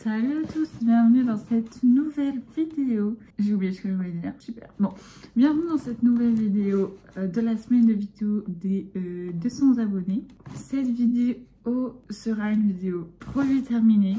Salut à tous, bienvenue dans cette nouvelle vidéo. J'ai oublié ce que je voulais dire, super. Bon, bienvenue dans cette nouvelle vidéo de la semaine de vidéo des 200 abonnés. Cette vidéo sera une vidéo produit terminé.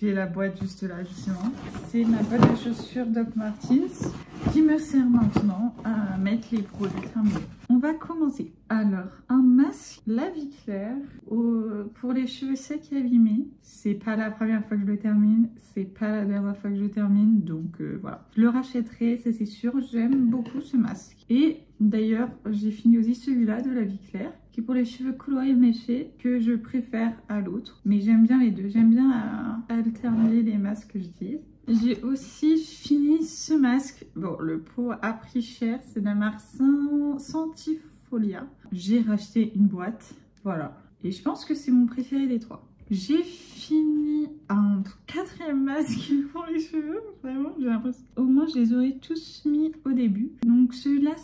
J'ai la boîte juste là justement. C'est ma boîte de chaussures Doc Martens qui me sert maintenant à mettre les produits terminés. On va commencer. Alors, un masque La Vie Claire pour les cheveux secs et abîmés. C'est pas la première fois que je le termine, c'est pas la dernière fois que je le termine, donc voilà. Je le rachèterai, ça c'est sûr. J'aime beaucoup ce masque. Et d'ailleurs, j'ai fini aussi celui-là de La Vie Claire, qui est pour les cheveux colorés et méchés, que je préfère à l'autre. Mais j'aime bien les deux. J'aime bien alterner les masques que j'utilise. J'ai aussi fini ce masque. Bon, le pot a pris cher. C'est de la marque Santifolia. J'ai racheté une boîte. Voilà. Et je pense que c'est mon préféré des trois. J'ai fini un quatrième masque pour les cheveux. Vraiment, j'ai l'impression. Au moins, je les aurais tous mis au début. Donc celui-là,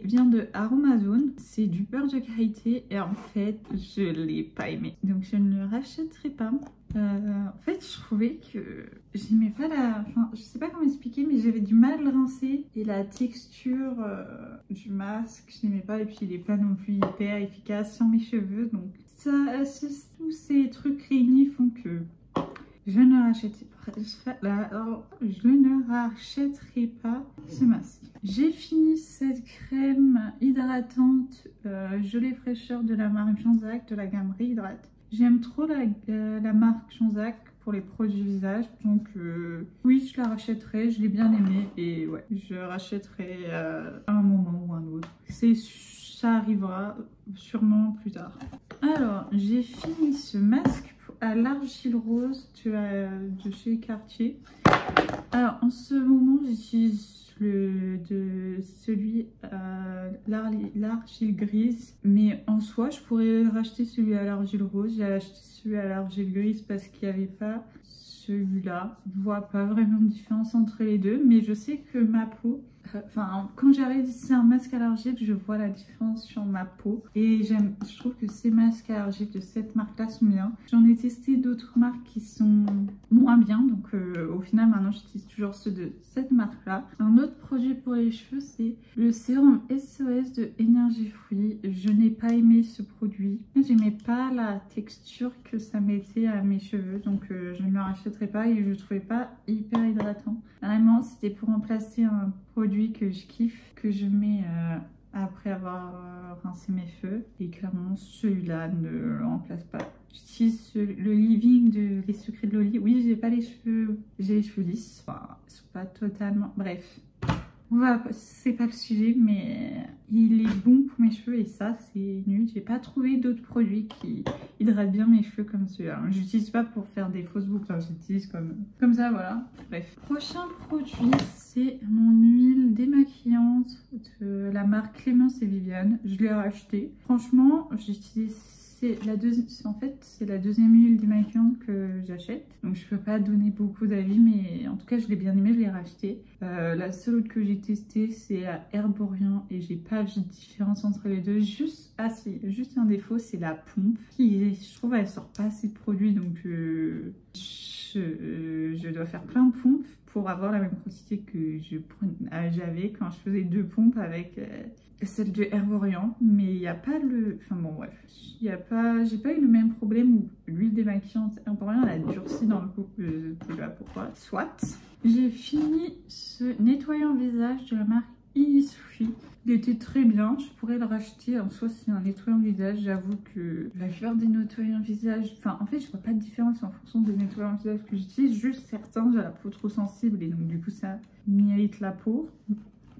vient de Aromazone. C'est du beurre de karité. Et en fait, je ne l'ai pas aimé. Donc je ne le rachèterai pas. En fait, je trouvais que j'aimais pas enfin, je sais pas comment expliquer, mais j'avais du mal à le rincer. Et la texture du masque, je n'aimais pas. Et puis, il est pas non plus hyper efficace sur mes cheveux. Donc, tous ces trucs réunis font que je ne rachèterai pas ce masque. J'ai fini cette crème hydratante gelée fraîcheur de la marque Jean-Zac, de la gamme Réhydrate. J'aime trop la marque Jean-Zac pour les produits visage, donc oui, je la rachèterai, je l'ai bien aimée et ouais, je rachèterai à un moment ou un autre. Ça arrivera sûrement plus tard. Alors, j'ai fini ce masque à l'argile rose de chez Cartier. Alors, en ce moment, j'utilise celui à l'argile grise, mais en soi je pourrais racheter celui à l'argile rose. J'ai acheté celui à l'argile grise parce qu'il n'y avait pas celui-là. Je vois pas vraiment de différence entre les deux, mais je sais que ma peau, quand j'arrive ici un masque à l'argile, je vois la différence sur ma peau et je trouve que ces masques à l'argile de cette marque là sont bien. J'en ai testé d'autres marques qui sont moins bien, donc au final maintenant j'utilise toujours ceux de cette marque là. Un autre produit pour les cheveux, c'est le sérum SOS de Énergie Fruits. Je n'ai pas aimé ce produit, j'aimais pas la texture que ça mettait à mes cheveux, donc je ne le rachèterai pas et je le trouvais pas hyper hydratant. Vraiment, c'était pour remplacer un produit que je kiffe, que je mets après avoir rincé mes cheveux, et clairement celui-là ne le remplace pas. J'utilise le Living de Les Secrets de Loli. Oui, j'ai pas les cheveux, j'ai les cheveux lisses, enfin, ils sont pas totalement, bref. Voilà, c'est pas le sujet, mais il est bon pour mes cheveux et ça c'est nul. J'ai pas trouvé d'autres produits qui hydratent bien mes cheveux comme celui-là. J'utilise pas pour faire des fausses boucles, j'utilise comme ça, voilà. Bref. Prochain produit, c'est mon huile démaquillante de la marque Clémence et Viviane. Je l'ai racheté. Franchement, j'utilise. En fait, c'est la deuxième huile démaquillante que j'achète. Donc je peux pas donner beaucoup d'avis, mais en tout cas je l'ai bien aimé, je l'ai racheté. La seule autre que j'ai testée, c'est la Herborian et j'ai pas vu de différence entre les deux. Juste un défaut, c'est la pompe qui, je trouve, elle sort pas assez de produits, donc je dois faire plein de pompes pour avoir la même quantité que j'avais quand je faisais 2 pompes avec celle de Herborian, mais il n'y a pas le... Enfin bon, bref, j'ai pas eu le même problème où l'huile démaquillante Herborian, elle a durci dans le coup, je sais pas pourquoi. Soit. J'ai fini ce nettoyant visage de la marque Innisfree. Il était très bien, je pourrais le racheter. En soi, c'est un nettoyant visage. J'avoue que la plupart des nettoyants visage, enfin, en fait, je vois pas de différence en fonction des nettoyants visage que j'utilise. Juste certains, j'ai la peau trop sensible et donc, du coup, ça m'irrite la peau.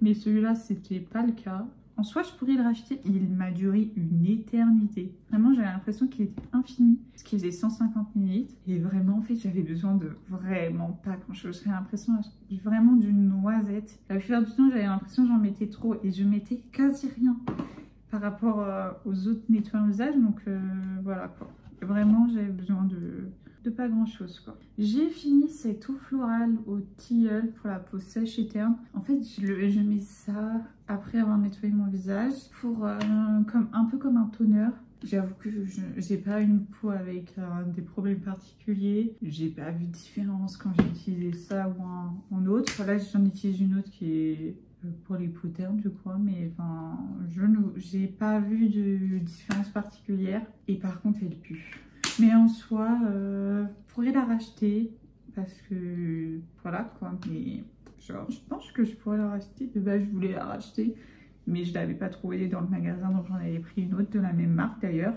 Mais celui-là, c'était pas le cas. En soi, je pourrais le racheter. Il m'a duré une éternité. Vraiment, j'avais l'impression qu'il était infini. Parce qu'il faisait 150 ml. Et vraiment, en fait, j'avais besoin de vraiment pas grand-chose. J'avais l'impression vraiment d'une noisette. La plupart du temps, j'avais l'impression que j'en mettais trop. Et je mettais quasi rien par rapport aux autres nettoyants visage. Donc, voilà quoi. Vraiment, j'avais besoin de pas grand chose quoi. J'ai fini cette eau florale au tilleul pour la peau sèche et terne. En fait, je mets ça après avoir nettoyé mon visage pour un peu comme un toner. J'avoue que j'ai pas une peau avec des problèmes particuliers. J'ai pas vu de différence quand j'ai utilisé ça ou un autre. Là, j'en utilise une autre qui est pour les peaux ternes, je crois. Mais enfin, j'ai pas vu de différence particulière. Et par contre, elle pue. Mais en soi, je pourrais la racheter parce que voilà quoi. Mais genre, je pense que je pourrais la racheter. De base, je voulais la racheter, mais je l'avais pas trouvée dans le magasin, donc j'en avais pris une autre de la même marque d'ailleurs.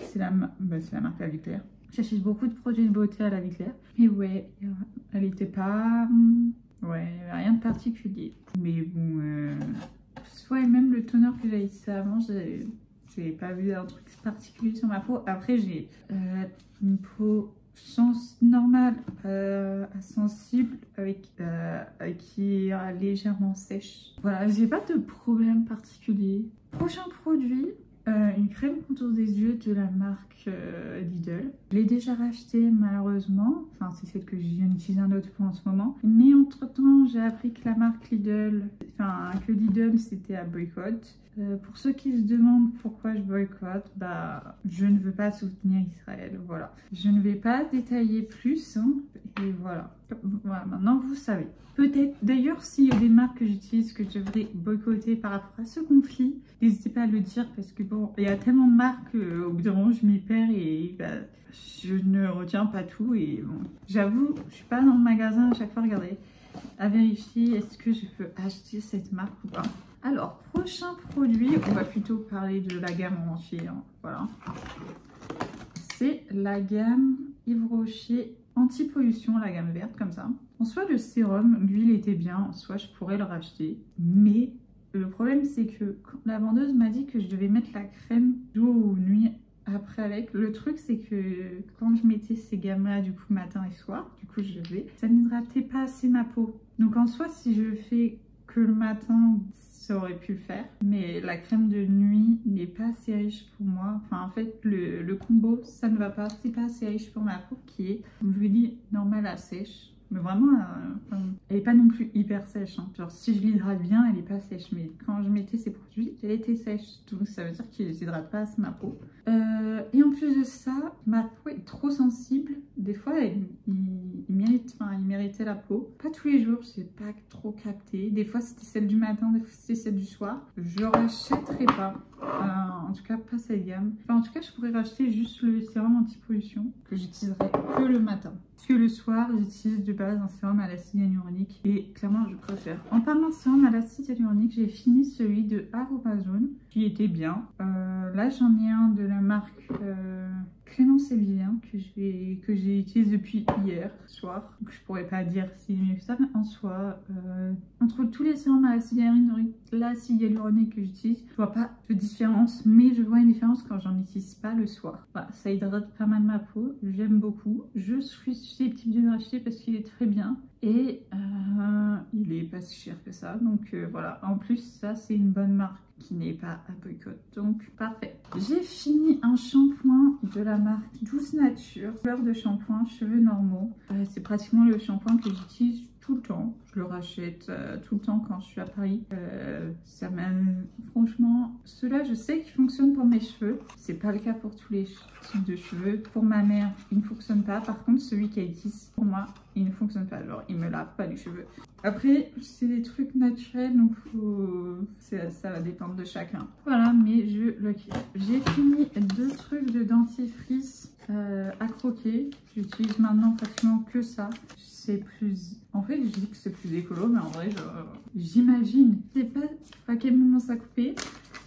C'est la marque La Vie Claire. J'achète beaucoup de produits de beauté à La Vie Claire. Mais ouais, elle était pas... Ouais, il n'y avait rien de particulier. Mais bon, soit même le toner que j'avais utilisé avant, j'ai pas vu un truc particulier sur ma peau. Après, j'ai une peau normale à sensible qui est légèrement sèche. Voilà, j'ai pas de problème particulier. Prochain produit, une crème contour des yeux de la marque Lidl. Je l'ai déjà racheté malheureusement, enfin c'est celle que je viens d'utiliser un autre pour en ce moment. Mais entre temps j'ai appris que la marque Lidl, que Lidl c'était à boycott. Pour ceux qui se demandent pourquoi je boycotte, bah je ne veux pas soutenir Israël, voilà. Je ne vais pas détailler plus, hein, et voilà. Voilà, maintenant vous savez. Peut-être d'ailleurs s'il y a des marques que j'utilise que je devrais boycotter par rapport à ce conflit, n'hésitez pas à le dire parce que bon, il y a tellement de marques au bout d'un moment je m'y perds et bah, je ne retiens pas tout et bon. J'avoue, je suis pas dans le magasin à chaque fois regarder, à vérifier est-ce que je peux acheter cette marque ou pas. Alors, prochain produit, on va plutôt parler de la gamme en entier, hein, voilà. C'est la gamme Yves Rocher anti-pollution, la gamme verte comme ça. En soi, le sérum, lui, il était bien. En soi, je pourrais le racheter. Mais le problème, c'est que quand la vendeuse m'a dit que je devais mettre la crème jour ou nuit après avec. Le truc, c'est que quand je mettais ces gammes-là, du coup, matin et soir, du coup, ça n'hydratait pas assez ma peau. Donc, en soi, si je fais que le matin, ça aurait pu le faire. Mais la crème de nuit n'est pas assez riche pour moi. Enfin, en fait, le combo, ça ne va pas. C'est pas assez riche pour ma peau qui est, comme je vous dis, normale à sèche. Mais vraiment, elle n'est pas non plus hyper sèche. Hein. Genre, si je l'hydrate bien, elle n'est pas sèche. Mais quand je mettais ces produits, elle était sèche. Donc, ça veut dire qu'ils ne hydratent pas assez ma peau. Et en plus de ça, ma peau est trop sensible. Des fois, il méritait la peau. Pas tous les jours, je n'ai pas trop capté. Des fois, c'était celle du matin, des fois, c'était celle du soir. Je rachèterai pas. En tout cas, pas cette gamme. Enfin, en tout cas, je pourrais racheter juste le sérum anti-pollution que j'utiliserai que le matin. Parce que le soir, j'utilise de base un sérum à l'acide hyaluronique et clairement, je préfère. En parlant de sérum à l'acide hyaluronique, j'ai fini celui de Aromazone qui était bien. Là, j'en ai un de la marque Clémence et Vivien que j'ai utilisé depuis hier soir. Donc, je pourrais pas dire si c'est mieux que ça, mais en soi, entre tous les sérums à l'acide hyaluronique que j'utilise, je vois pas de différence, mais je vois une différence quand j'en utilise pas le soir. Voilà, ça hydrate pas mal ma peau, j'aime beaucoup. Je suis susceptible de le racheter parce qu'il est très bien et il est pas si cher que ça. Donc voilà, en plus ça c'est une bonne marque qui n'est pas à boycott, donc parfait. J'ai fini un shampoing de la marque Douce Nature, couleur de shampoing, cheveux normaux. C'est pratiquement le shampoing que j'utilise tout le temps. Je le rachète tout le temps quand je suis à Paris. Franchement, ceux-là, je sais qu'ils fonctionnent pour mes cheveux. C'est pas le cas pour tous les types de cheveux. Pour ma mère, il ne fonctionne pas. Par contre, celui qu'elle utilise pour moi, il ne fonctionne pas. Genre, il me lave pas les cheveux. Après, c'est des trucs naturels, donc ça va dépendre de chacun. Voilà, mais je le kiffe. J'ai fini 2 trucs de dentifrice à croquer. J'utilise maintenant pratiquement que ça. C'est plus... En fait, je dis que c'est plus écolo, mais en vrai, j'imagine. Je sais pas à quel moment ça a coupé.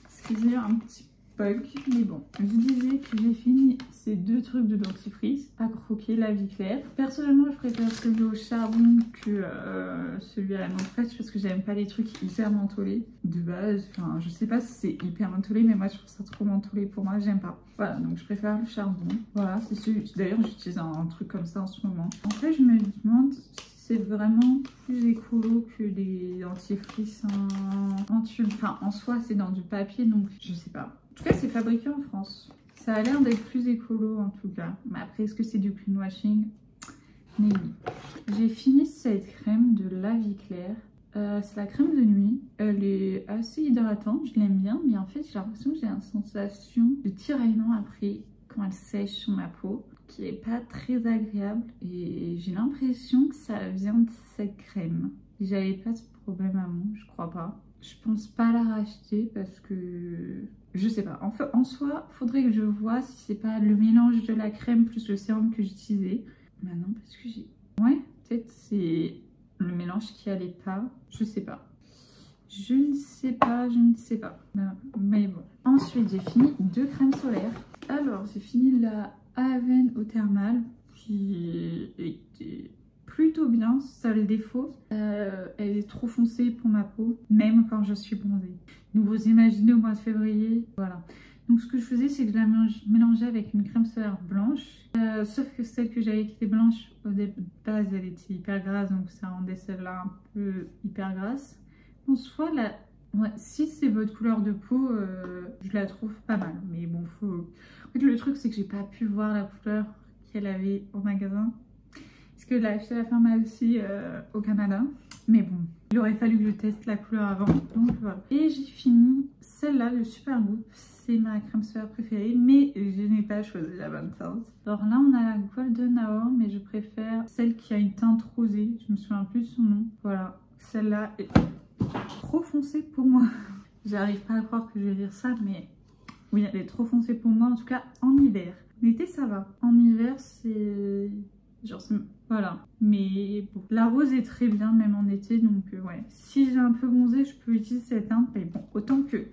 Excusez un petit bug, mais bon. Je disais que j'ai fini ces 2 trucs de dentifrice à croquer, La Vie Claire. Personnellement, je préfère celui au charbon que celui à la menthe fraîche parce que j'aime pas les trucs hyper mentholés de base. Enfin, je sais pas si c'est hyper mentholé, mais moi je trouve ça trop mentholé pour moi, j'aime pas. Voilà, donc je préfère le charbon. Voilà, c'est celui. D'ailleurs, j'utilise un truc comme ça en ce moment. En fait, je me demande si c'est vraiment plus écolo que les dentifrices en tube. Enfin, en soi, c'est dans du papier, donc je sais pas. En tout cas, c'est fabriqué en France. Ça a l'air d'être plus écolo en tout cas. Mais après, est-ce que c'est du clean washing? Mais oui. J'ai fini cette crème de La Vie Claire. C'est la crème de nuit. Elle est assez hydratante, je l'aime bien, mais en fait j'ai l'impression que j'ai une sensation de tiraillement après quand elle sèche sur ma peau, qui est pas très agréable, et j'ai l'impression que ça vient de cette crème. J'avais pas ce problème avant, je crois pas. Je pense pas la racheter parce que je sais pas. En fait, en soi, faudrait que je vois si c'est pas le mélange de la crème plus le sérum que j'utilisais. Maintenant, parce que j'ai... Ouais, peut-être c'est le mélange qui allait pas. Je sais pas. Je ne sais pas, je ne sais pas. Mais bon. Ensuite, j'ai fini 2 crèmes solaires. Alors, j'ai fini la Haven Eau Thermale qui était plutôt bien. Ça a le défaut. Elle est trop foncée pour ma peau, même quand je suis bronzée. Donc, vous imaginez au mois de février, voilà. Donc, ce que je faisais, c'est que je la mélangeais avec une crème solaire blanche. Sauf que celle que j'avais qui était blanche, au base, elle était hyper grasse. Donc, ça rendait celle-là un peu hyper grasse. En soi, ouais, si c'est votre couleur de peau, je la trouve pas mal. Mais bon, faut... En fait, le truc, c'est que j'ai pas pu voir la couleur qu'elle avait au magasin. Parce que là, acheté à la pharmacie au Canada. Mais bon, il aurait fallu que je teste la couleur avant. Donc voilà. Et j'ai fini celle-là, le Supergoop. C'est ma crème solaire préférée, mais je n'ai pas choisi la bonne teinte. Alors là, on a la Golden Hour, mais je préfère celle qui a une teinte rosée. Je me souviens plus de son nom. Voilà, celle-là est trop foncée pour moi. J'arrive pas à croire que je vais dire ça, mais oui, elle est trop foncée pour moi, en tout cas en hiver. En été, ça va. En hiver, c'est... genre, voilà. Mais bon, la rose est très bien, même en été, donc ouais. Si j'ai un peu bronzé, je peux utiliser cette teinte, mais bon, autant que...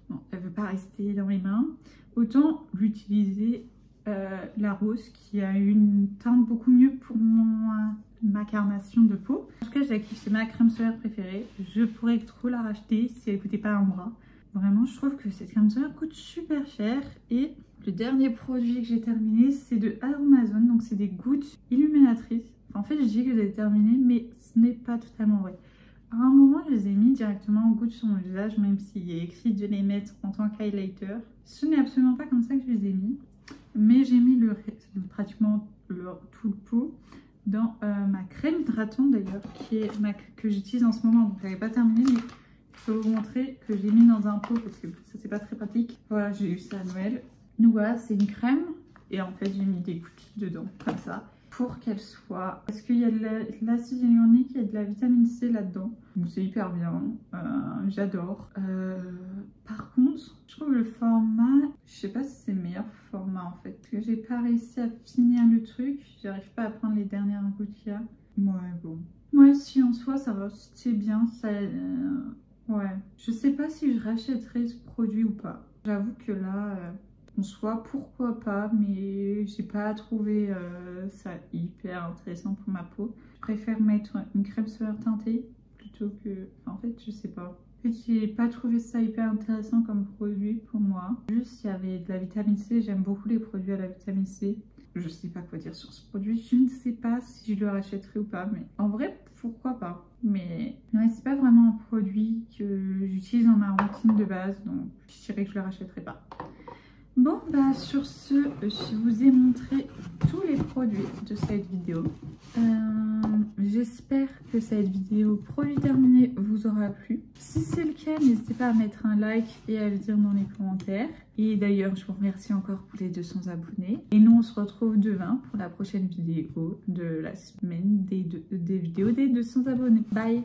Bon, elle veut pas rester dans mes mains. Autant l'utiliser la rose, qui a une teinte beaucoup mieux pour ma carnation de peau. En tout cas, je la kiffe, c'est ma crème solaire préférée. Je pourrais trop la racheter si elle coûtait pas un bras. Vraiment, je trouve que cette crème solaire coûte super cher. Et le dernier produit que j'ai terminé, c'est de Aromazone. Donc, c'est des gouttes illuminatrices. Enfin, en fait, je dis que j'ai terminé, mais ce n'est pas totalement vrai. À un moment, je les ai mis directement en gouttes sur mon visage, même s'il est écrit de les mettre en tant qu'highlighter. Ce n'est absolument pas comme ça que je les ai mis. Mais j'ai mis pratiquement tout le pot dans ma crème hydratante d'ailleurs, que j'utilise en ce moment. Donc, je n'avais pas terminé, mais je peux vous montrer que j'ai mis dans un pot parce que ça, c'est pas très pratique. Voilà, j'ai eu ça à Noël. Donc voilà, c'est une crème. Et en fait, j'ai mis des gouttes dedans, comme ça, pour qu'elle soit... Parce qu'il y a de l'acide hyaluronique, il y a de la vitamine C là-dedans. Donc c'est hyper bien, j'adore. Par contre, je trouve le format... Je sais pas si c'est le meilleur format en fait. Parce que j'ai pas réussi à finir le truc. J'arrive pas à prendre les dernières gouttes qu'il y a. Ouais, bon. Ouais, si en soi, ça va, c'est bien. Ça, ouais. Je sais pas si je rachèterai ce produit ou pas. J'avoue que là... en soi, pourquoi pas, mais j'ai pas trouvé ça hyper intéressant pour ma peau. Je préfère mettre une crème solaire teintée plutôt que... Enfin, en fait, je sais pas. En fait, j'ai pas trouvé ça hyper intéressant comme produit pour moi. Juste, il y avait de la vitamine C. J'aime beaucoup les produits à la vitamine C. Je sais pas quoi dire sur ce produit. Je ne sais pas si je le rachèterai ou pas, mais en vrai, pourquoi pas. Mais ouais, c'est pas vraiment un produit que j'utilise dans ma routine de base, donc je dirais que je le rachèterai pas. Bon, bah sur ce, je vous ai montré tous les produits de cette vidéo. J'espère que cette vidéo produit terminé vous aura plu. Si c'est le cas, n'hésitez pas à mettre un like et à le dire dans les commentaires. Et d'ailleurs, je vous remercie encore pour les 200 abonnés. Et nous, on se retrouve demain pour la prochaine vidéo de la semaine des vidéos des 200 abonnés. Bye!